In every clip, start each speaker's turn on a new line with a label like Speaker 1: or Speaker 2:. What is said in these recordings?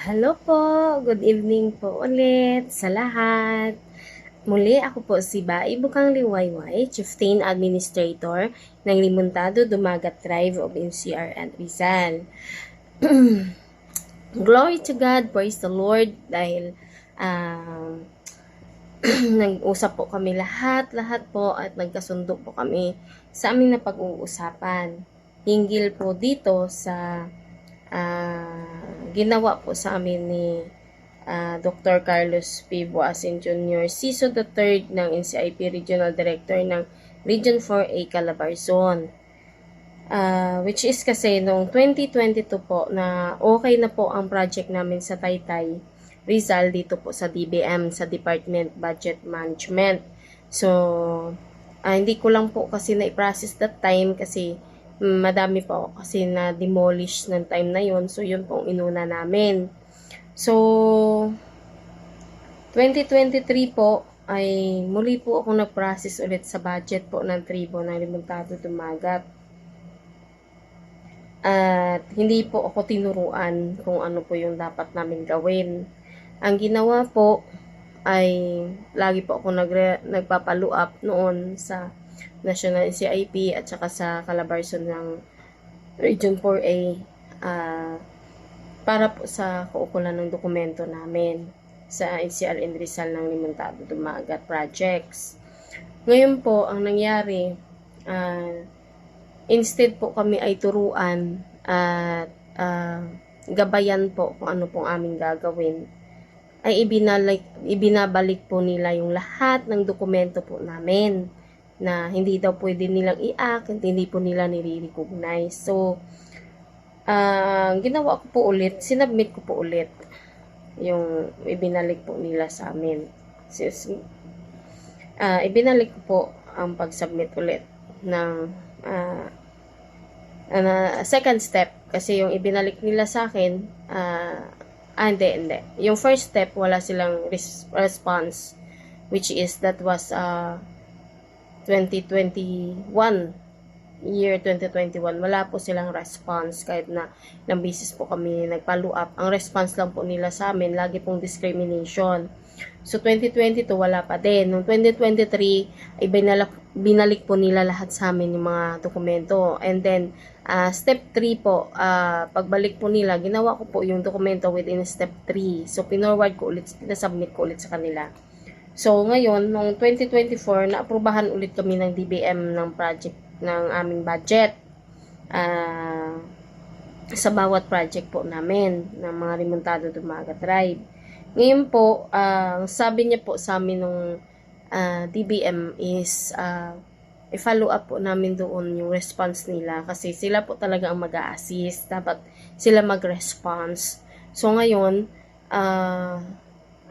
Speaker 1: Hello po, good evening po ulit sa lahat. Muli ako po si Bai Bukang Liwayway, Chieftain Administrator ng Limuntado Dumagat Tribe of NCR and Rizal. Glory to God, praise the Lord, dahil nag-usap po kami lahat po at nagkasundo po kami sa aming na pag-uusapan. Hinggil po dito sa ginawa po sa amin ni Dr. Carlos P. Boasin Jr., CISO III ng NCIP Regional Director ng Region 4A Calabarzon. Which is kasi noong 2022 po na okay na po ang project namin sa Taytay, Rizal, dito po sa DBM, sa Department Budget Management. So, hindi ko lang po kasi na-process that time kasi madami po kasi na demolish ng time na yon. So, yun pong inuna namin. So, 2023 po ay muli po ako nag-process ulit sa budget po ng tribo ng Limuntado Dumagat. At hindi po ako tinuruan kung ano po yung dapat namin gawin. Ang ginawa po ay lagi po ako nagpapalo up noon sa National NCIP at saka sa Calabarzon ng Region 4A para po sa kaukulan ng dokumento namin sa NCR and Rizal ng Limuntado Dumagat Projects. Ngayon po, ang nangyari, instead po kami ay turuan at gabayan po kung ano pong aming gagawin, ay ibinabalik po nila yung lahat ng dokumento po namin na hindi daw pwede nilang i-act, hindi po nila nire-recognize. So, ginawa ko po ulit, sinubmit ko po ulit yung ibinalik po nila sa amin. Ibinalik ko po ang pag-submit ulit ng second step kasi yung ibinalik nila sa akin hindi. Yung first step, wala silang response, which is that was 2021, year 2021, wala po silang response kahit na ilang beses po kami nag-follow up. Ang response lang po nila sa amin, lagi pong discrimination. So, 2022, wala pa din. Noong 2023, ay binalik po nila lahat sa amin yung mga dokumento. And then, step 3 po, pagbalik po nila, ginawa ko po yung dokumento within step 3. So, pinorward ko ulit, pinasubmit ko ulit sa kanila. So, ngayon, noong 2024, naaprubahan ulit kami ng DBM ng project ng aming budget sa bawat project po namin ng mga Limuntado Dumagat Tribe. Ngayon po, sabi niya po sa amin nung DBM is i-follow up po namin doon yung response nila kasi sila po talaga ang mag-a-assist. Dapat sila mag-response. So ngayon,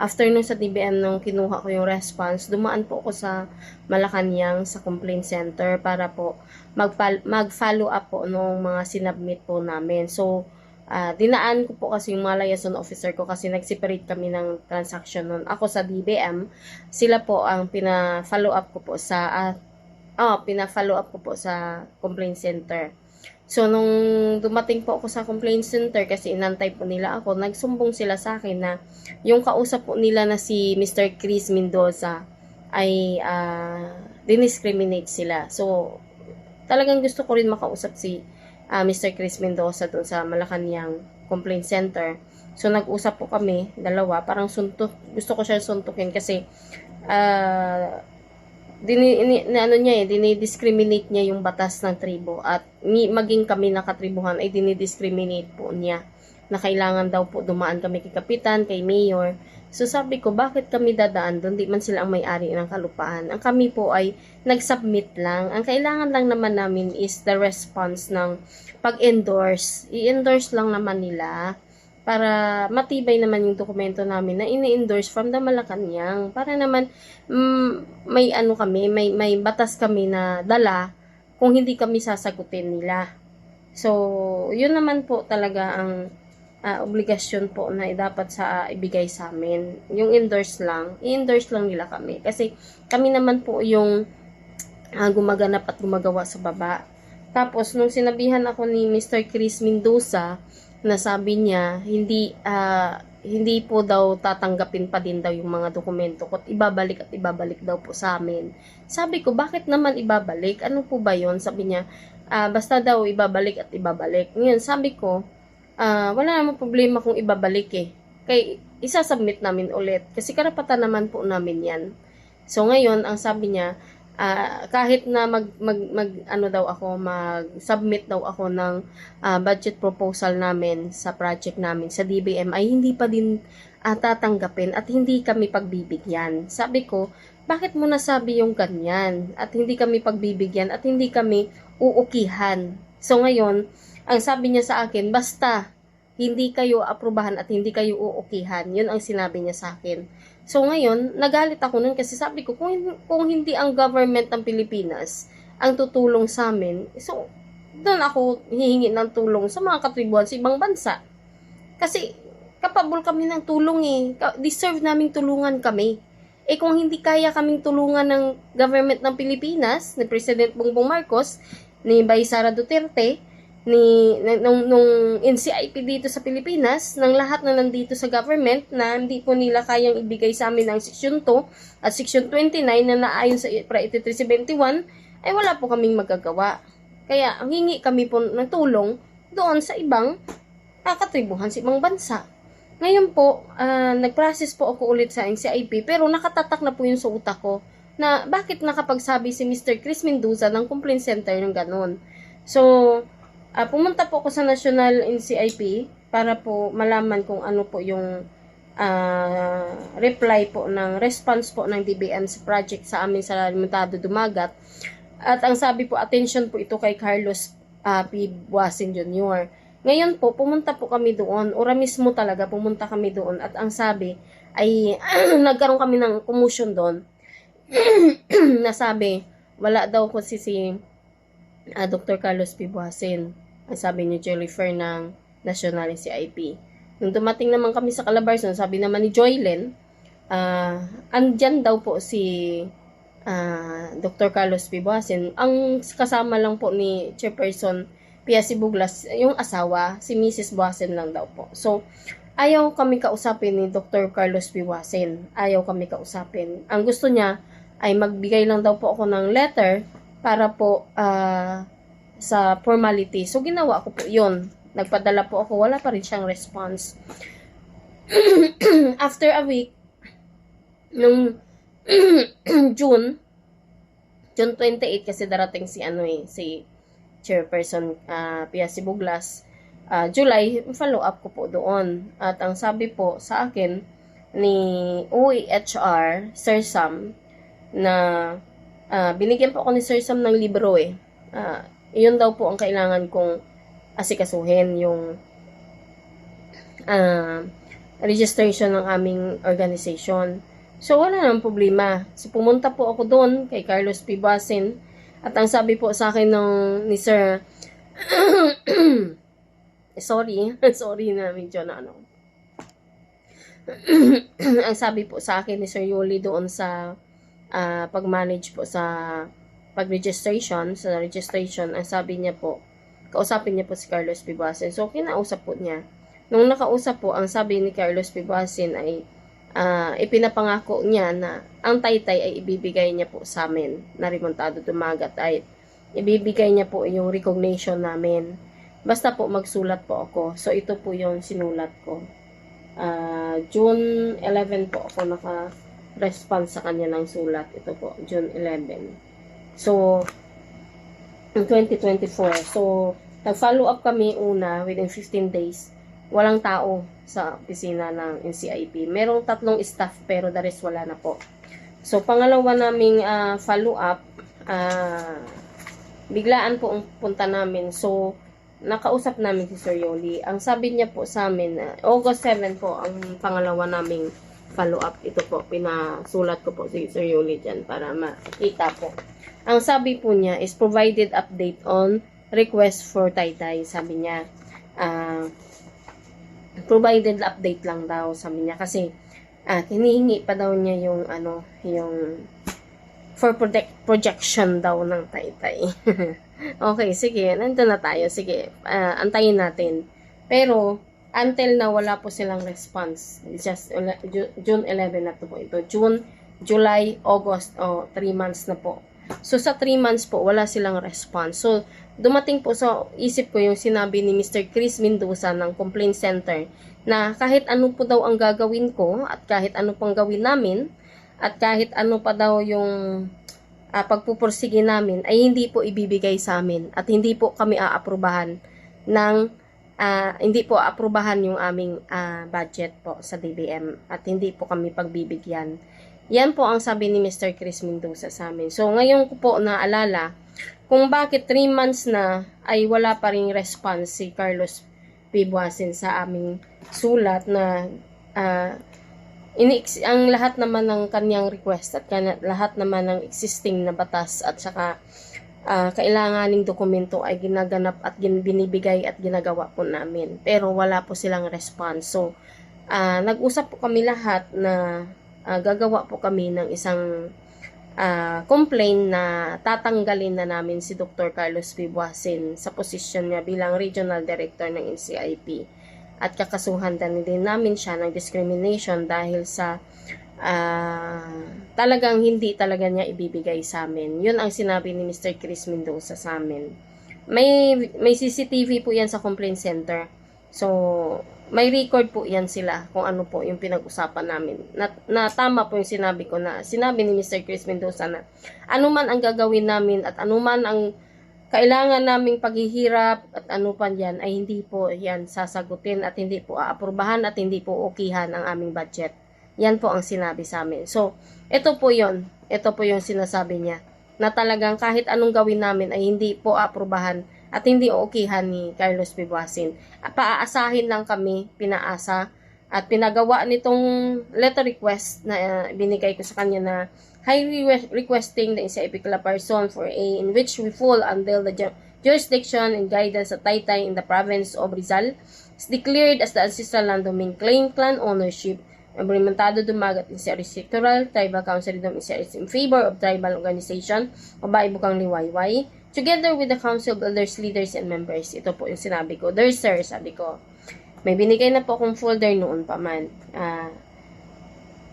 Speaker 1: after nung sa DBM nung kinuha ko yung response, dumaan po ako sa Malacanang sa complaint center para po mag-follow up po nung mga sinubmit po namin. So, dinaan ko po kasi yung mga liaison officer ko kasi nag-separate kami ng transaction nun. Ako sa DBM, sila po ang pina-follow up ko po sa complaint center. So, nung dumating po ako sa complaint center kasi inantay po nila ako, nagsumbong sila sa akin na yung kausap po nila na si Mr. Chris Mendoza ay diniscriminate sila. So, talagang gusto ko rin makausap si Mr. Chris Mendoza doon sa Malacanang Complaint Center. So, nag-usap po kami, dalawa, parang suntok, gusto ko siya suntukin kasi dinidiscriminate niya yung batas ng tribo at maging kami nakatribuhan ay dinidiscriminate po niya na kailangan daw po dumaan kami kay kapitan, kay mayor. So sabi ko, bakit kami dadaan doon? Di man sila ang may-ari ng kalupaan. Ang kami po ay nag-submit lang. Ang kailangan lang naman namin is the response ng pag-endorse. I-endorse lang naman nila para matibay naman yung dokumento namin na ini-endorse from the Malacanang para naman may ano kami, may batas kami na dala kung hindi kami sasagutin nila. So, yun naman po talaga ang obligasyon po na dapat ibigay sa amin. Yung i-endorse lang nila kami. Kasi kami naman po yung gumaganap at gumagawa sa baba. Tapos, nung sinabihan ako ni Mr. Chris Mendoza na sabi niya hindi po daw tatanggapin pa din daw yung mga dokumento ko at ibabalik daw po sa amin. Sabi ko, bakit naman ibabalik? Ano po ba yon? Sabi niya, basta daw ibabalik at ibabalik. Ngayon, sabi ko, wala namang problema kung ibabalik eh. Kaya isasubmit namin ulit. Kasi karapatan naman po namin yan. So ngayon, ang sabi niya, kahit na mag-submit daw ako ng budget proposal namin sa project namin sa DBM ay hindi pa din tatanggapin at hindi kami pagbibigyan. Sabi ko, bakit mo nasabi yung ganyan? At hindi kami pagbibigyan at hindi kami uukihan. So ngayon, ang sabi niya sa akin, basta hindi kayo aprubahan at hindi kayo uukihan. Yun ang sinabi niya sa akin. So ngayon, nagalit ako nun kasi sabi ko, kung hindi ang government ng Pilipinas ang tutulong sa amin, so doon ako hihingi ng tulong sa mga katribuhan sa ibang bansa. Kasi kapabol kami ng tulong eh. Deserve naming tulungan kami. Eh kung hindi kaya kaming tulungan ng government ng Pilipinas, ni President Bongbong Marcos, ni Bay Sara Duterte, nung NCIP dito sa Pilipinas, ng lahat na nandito sa government na hindi po nila kayang ibigay sa amin ng Section 2 at Section 29 na naayon sa PRA 8371, ay wala po kaming magagawa. Kaya ang hingi kami po ng tulong doon sa ibang katribuhan sa ibang bansa. Ngayon po, nag-process po ako ulit sa NCIP pero nakatatak na po yun sa utak ko na bakit nakapagsabi si Mr. Chris Mendoza ng complaint center ng ganun. So, pumunta po ako sa National NCIP para po malaman kung ano po yung reply po ng response po ng DBM sa project sa amin sa Limitado Dumagat. At ang sabi po, attention po ito kay Carlos P. Buasin Jr. Ngayon po, pumunta po kami doon. Ora mismo talaga, pumunta kami doon. At ang sabi ay nagkaroon kami ng commotion doon. Nasabi, wala daw ko si Dr. Carlos P. Buasin. Ang sabi ni Jennifer ng National CIP. Nung dumating naman kami sa Calabarzon, sabi naman ni Joylen, andyan daw po si Dr. Carlos P. Buasin. Ang kasama lang po ni Chairperson Pia Sibuglas, yung asawa, si Mrs. Buasin lang daw po. So, ayaw kami kausapin ni Dr. Carlos P. Buasin. Ayaw kami kausapin. Ang gusto niya ay magbigay lang daw po ako ng letter para po sa formality. So, ginawa ko po yun. Nagpadala po ako. Wala pa rin siyang response. After a week, nung June 28 kasi darating si Chairperson Pia Sibuglas. July, follow up ko po doon. At ang sabi po sa akin ni OEHR, Sir Sam, na binigyan po ako ni Sir Sam ng libro eh. Iyon daw po ang kailangan kong asikasuhin, yung registration ng aming organization. So, wala nang problema. So, pumunta po ako doon kay Carlos P. Buasin. At ang sabi po sa akin ni Sir, sorry na medyo na ang sabi po sa akin ni Sir Yuli doon sa pag-manage po sa pag-registration, ang sabi niya po, kausapin niya po si Carlos P. Buasin. So, kinausap po niya. Nung nakausap po, ang sabi ni Carlos P. Buasin ay ipinapangako niya na ang taytay ay ibibigay niya po sa amin na Remontado Dumagat ay ibibigay niya po yung recognition namin. Basta po magsulat po ako. So, ito po yung sinulat ko. June 11 po ako naka-response sa kanya ng sulat. Ito po, June 11. So, 2024. So, nag-follow up kami una within 15 days. Walang tao sa opisina ng NCIP. Merong 3 staff pero the rest wala na po. So, pangalawa naming follow up, biglaan po ang punta namin. So, nakausap namin si Sir Yoli. Ang sabi niya po sa amin, August 7 po ang pangalawa naming follow up. Ito po, pinasulat ko po si Sir Yoli dyan para makita po. Ang sabi po niya is provided update on request for taytay. Sabi niya, provided update lang daw, sabi niya. Kasi, hinihingi pa daw niya yung, yung for projection daw ng taytay. Okay, sige, nandun na tayo. Sige, antayin natin. Pero, until na wala po silang response. It's just June 11 na to po ito. June, July, August, 3 months na po. So, sa 3 months po, wala silang response. So, dumating po sa isip ko yung sinabi ni Mr. Chris Mendoza ng Complaint Center na kahit ano po daw ang gagawin ko at kahit ano pang gawin namin at kahit ano pa daw yung pagpupursige namin ay hindi po ibibigay sa amin at hindi po kami aaprubahan ng hindi po aaprubahan yung aming budget po sa DBM at hindi po kami pagbibigyan. Yan po ang sabi ni Mr. Chris Mendoza sa amin. So, ngayon ko po naalala kung bakit 3 months na ay wala pa ring response si Carlos P. Buasin sa aming sulat na ang lahat naman ng kanyang request at lahat naman ng existing na batas at saka kailanganing dokumento ay ginaganap at binibigay at ginagawa po namin. Pero wala po silang response. So, nag-usap po kami lahat na gagawa po kami ng isang complaint na tatanggalin na namin si Dr. Carlos P. Buasin sa posisyon niya bilang Regional Director ng NCIP. At kakasuhan din namin siya ng discrimination dahil sa talagang hindi talaga niya ibibigay sa amin. Yun ang sinabi ni Mr. Chris Mendoza sa amin. May CCTV po yan sa complaint center. So, may record po yan sila kung ano po yung pinag-usapan namin. Na tama po yung sinabi ko na sinabi ni Mr. Chris Mendoza na anuman ang gagawin namin at anuman ang kailangan naming paghihirap at ano pa yan ay hindi po yan sasagutin at hindi po aaprubahan at hindi po okihan ang aming budget. Yan po ang sinabi sa amin. So, ito po yon. Ito po yung sinasabi niya na talagang kahit anong gawin namin ay hindi po aaprubahan at hindi okihan ni Carlos P. Buasin. Paaasahin lang kami, pinaasa at pinagawa nitong letter request na binigay ko sa kanya na highly requesting the NCIP person for A in which we fall under the jurisdiction and guidance of Taytay in the province of Rizal is declared as the ancestral land domain claim clan ownership implementado dumagat in series sectoral tribal council dom is in favor of tribal organization Babae Bukang Liwayway together with the council builders, leaders, and members. Ito po yung sinabi ko. There, sir, sabi ko. May binigay na po akong folder noon pa man.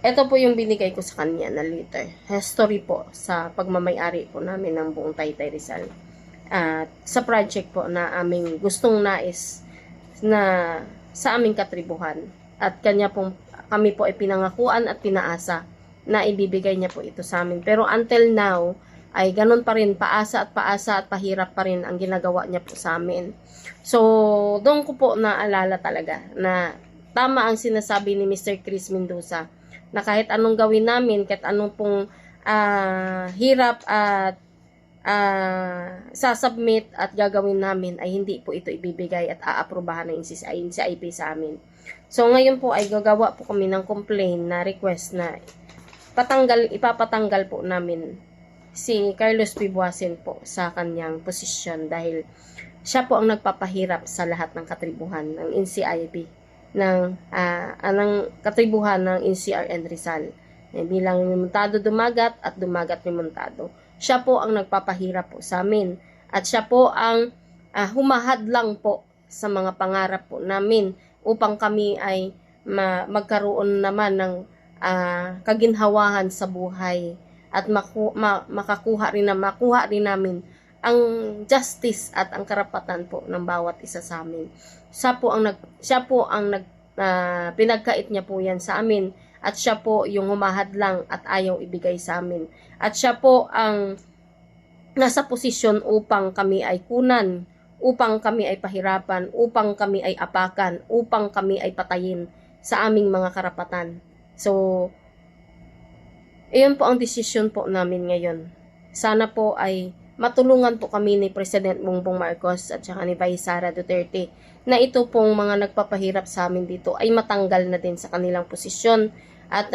Speaker 1: Ito po yung binigay ko sa kanya na letter. History po sa pagmamayari po namin ng buong Taytay Rizal. Sa project po na aming gustong nais na sa aming katribuhan. At kami po ay pinangakuan at pinaasa na ibibigay niya po ito sa amin. Pero until now, ay ganun pa rin, paasa at pahirap pa rin ang ginagawa niya po sa amin. So, doon ko po naalala talaga na tama ang sinasabi ni Mr. Chris Mendoza na kahit anong gawin namin, kahit anong pong hirap at sasubmit at gagawin namin ay hindi po ito ibibigay at aaprubahan ng NCIP sa amin. So, ngayon po ay gagawa po kami ng complaint na request na ipapatanggal po namin si Carlos P. Buasin po sa kanyang posisyon dahil siya po ang nagpapahirap sa lahat ng katribuhan ng NCIP ng katribuhan ng NCRN Rizal bilang Remontado Dumagat at Dumagat Remontado. Siya po ang nagpapahirap po sa amin at siya po ang humahadlang po sa mga pangarap po namin upang kami ay magkaroon naman ng kaginhawahan sa buhay at makuha rin namin ang justice at ang karapatan po ng bawat isa sa amin. Siya po ang pinagkait niya po yan sa amin at siya po yung humahadlang at ayaw ibigay sa amin. At siya po ang nasa posisyon upang kami ay kunan, upang kami ay pahirapan, upang kami ay apakan, upang kami ay patayin sa aming mga karapatan. So, iyon po ang desisyon po namin ngayon. Sana po ay matulungan po kami ni President Bongbong Marcos at saka ni Vice Sara Duterte na ito pong mga nagpapahirap sa amin dito ay matanggal na din sa kanilang posisyon at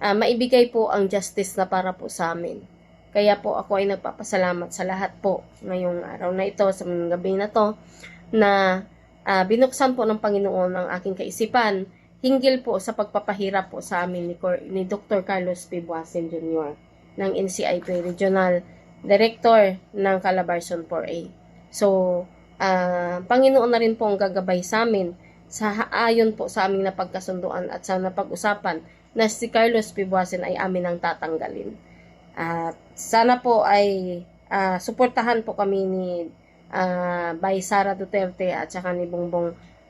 Speaker 1: maibigay po ang justice na para po sa amin. Kaya po ako ay nagpapasalamat sa lahat po ngayong araw na ito, sa mga gabi na to, na binuksan po ng Panginoon ang aking kaisipan hinggil po sa pagpapahirap po sa amin ni Dr. Carlos P. Buasin Jr. ng NCIP Regional Director ng Calabarzon 4A. So, Panginoon na rin po ang gagabay sa amin sa ayon po sa aming napagkasunduan at sa napag-usapan na si Carlos Pibuasin ay amin ang tatanggalin. At sana po ay suportahan po kami ni by Sara Duterte at saka ni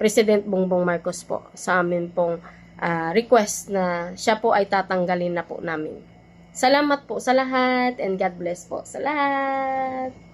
Speaker 1: President Bongbong Marcos po sa amin pong request na siya po ay tatanggalin na po namin. Salamat po sa lahat and God bless po sa lahat.